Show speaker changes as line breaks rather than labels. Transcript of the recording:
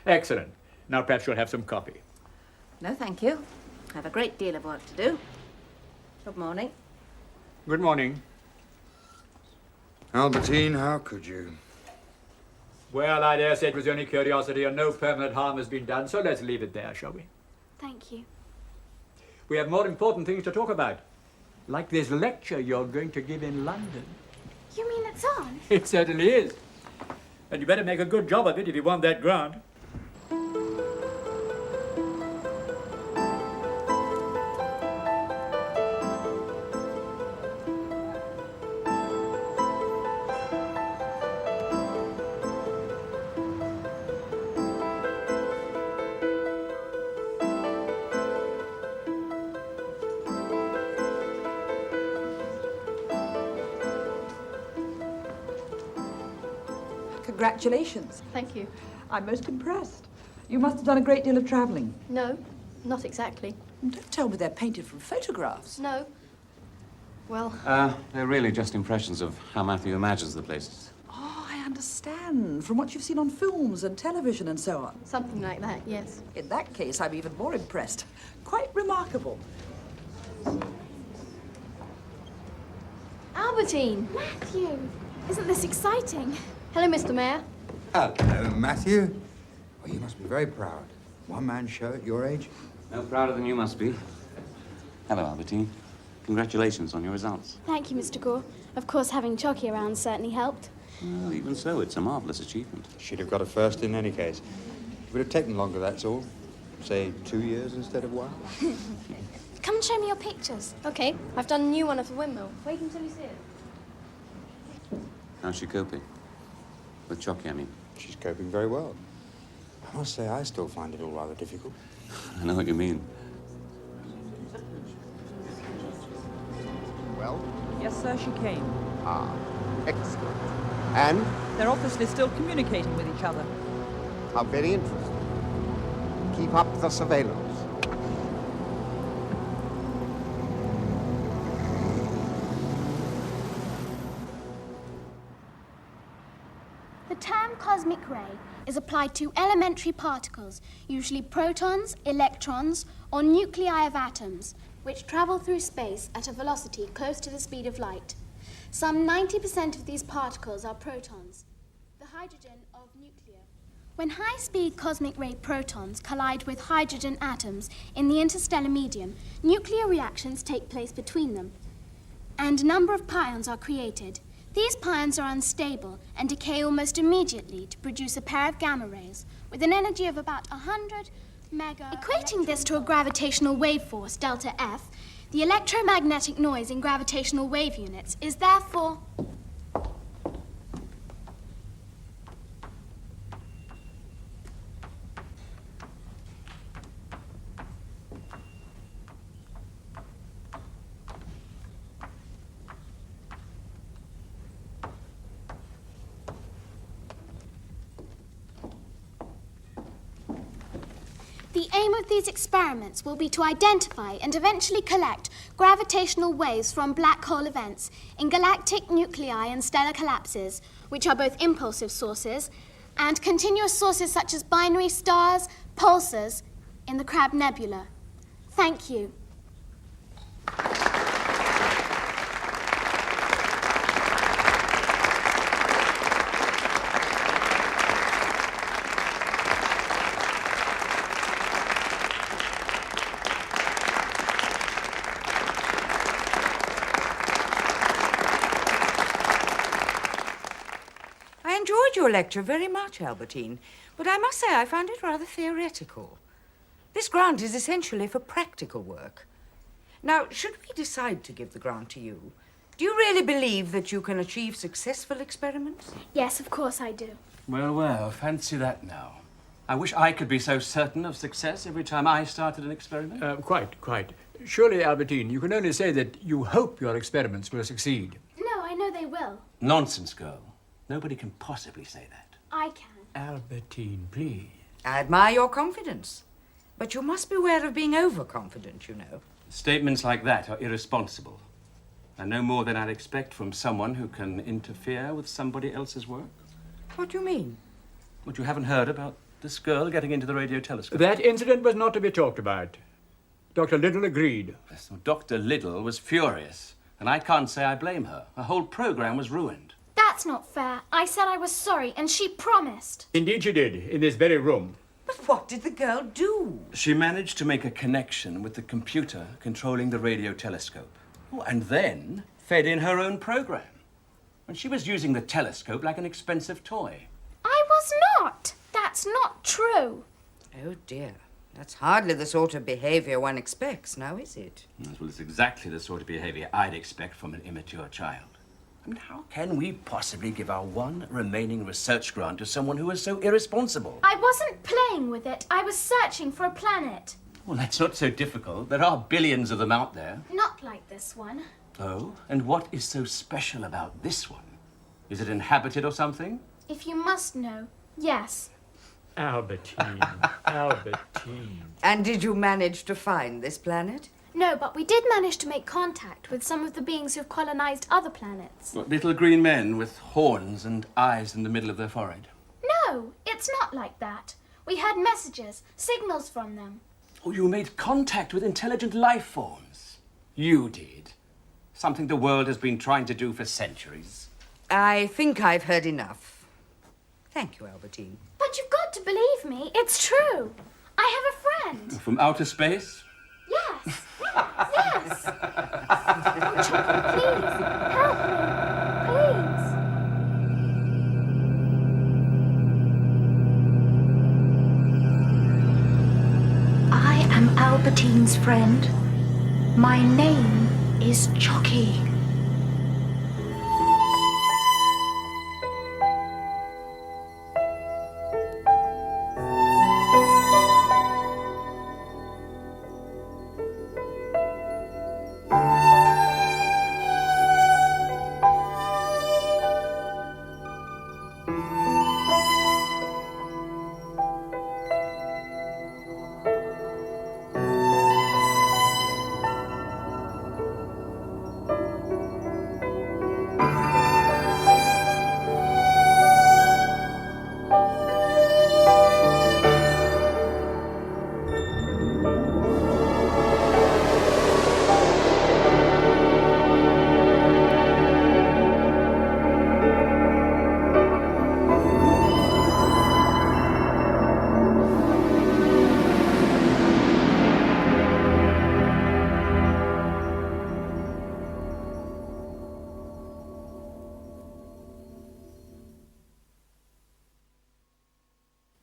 Excellent. Now perhaps you'll have some coffee.
No, thank you. I have a great deal of work to do. Good morning.
Good morning.
Albertine, how could you?
Well, I dare say it was only curiosity and no permanent harm has been done, so let's leave it there, shall we?
Thank you.
We have more important things to talk about. Like this lecture you're going to give in London.
You mean it's on?
It certainly is. And you better make a good job of it if you want that grant.
Congratulations.
Thank you.
I'm most impressed. You must have done a great deal of travelling.
No, not exactly.
Don't tell me they're painted from photographs.
No. Well...
They're really just impressions of how Matthew imagines the places.
Oh, I understand. From what you've seen on films and television and so on.
something like that, yes.
In that case, I'm even more impressed. Quite remarkable.
Albertine! Matthew! Isn't this exciting? Hello, Mr. Mayor.
Hello, Matthew. Well, you must be very proud. One-man show at your age.
No prouder than you must be. Hello, Albertine. Congratulations on your results.
Thank you, Mr. Gore. Of course, having Chocky around certainly helped.
Well, even so, it's a marvellous achievement.
She'd have got a first in any case. It would have taken longer, that's all. Say 2 years instead of 1.
Come and show me your pictures. Okay, I've done a new one of the windmill. Wait until you see it.
How's she coping? With Chocky, I mean.
She's coping very well. I must say, I still find it all rather difficult.
I know what you mean.
Well?
Yes, sir, she came.
Ah, excellent. And?
They're obviously still communicating with each other.
How very interesting. Keep up the surveillance.
The term cosmic ray is applied to elementary particles, usually protons, electrons, or nuclei of atoms, which travel through space at a velocity close to the speed of light. Some 90% of these particles are protons, the hydrogen of nuclear. When high-speed cosmic ray protons collide with hydrogen atoms in the interstellar medium, nuclear reactions take place between them, and a number of pions are created. These pions are unstable and decay almost immediately to produce a pair of gamma rays with an energy of about 100 mega... Equating this to a gravitational wave force, delta F, the electromagnetic noise in gravitational wave units is therefore... The aim of these experiments will be to identify and eventually collect gravitational waves from black hole events in galactic nuclei and stellar collapses, which are both impulsive sources and continuous sources such as binary stars, pulsars in the Crab Nebula. Thank you.
I enjoyed your lecture very much, Albertine, but I must say I found it rather theoretical. This grant is essentially for practical work. Now, should we decide to give the grant to you, do you really believe that you can achieve successful experiments?
Yes, of course I do.
Well, well, fancy that now. I wish I could be so certain of success every time I started an experiment.
Quite. Surely, Albertine, you can only say that you hope your experiments will succeed.
No, I know they will.
Nonsense, girl. Nobody can possibly say that.
I can.
Albertine, please.
I admire your confidence, but you must beware of being overconfident, you know.
Statements like that are irresponsible, and no more than I'd expect from someone who can interfere with somebody else's work.
What do you mean?
What, you haven't heard about this girl getting into the radio telescope?
That incident was not to be talked about. Dr. Little agreed.
Yes, well, Dr. Liddell was furious, and I can't say I blame her. Her whole program was ruined.
That's not fair. I said I was sorry, and she promised.
Indeed she did, in this very room.
But what did the girl do?
She managed to make a connection with the computer controlling the radio telescope. Oh, and then fed in her own program. And she was using the telescope like an expensive toy.
I was not. That's not true.
Oh, dear. That's hardly the sort of behaviour one expects, now is it?
Yes, well, it's exactly the sort of behavior I'd expect from an immature child. I mean, how can we possibly give our one remaining research grant to someone who is so irresponsible?
I wasn't playing with it. I was searching for a planet.
Well, that's not so difficult. There are billions of them out there.
Not like this one.
Oh? And what is so special about this one? Is it inhabited or something?
If you must know, yes.
Albertine, Albertine.
And did you manage to find this planet?
No, but we did manage to make contact with some of the beings who've colonized other planets.
What, little green men with horns and eyes in the middle of their forehead?
No, it's not like that. We had messages, signals from them.
Oh, you made contact with intelligent life forms. You did. Something the world has been trying to do for centuries.
I think I've heard enough. Thank you, Albertine.
But you've got to believe me. It's true. I have a friend.
From outer space?
Yes. Yes. Oh, Chocky, please. Help me. Please. I am Albertine's friend. My name is Chocky.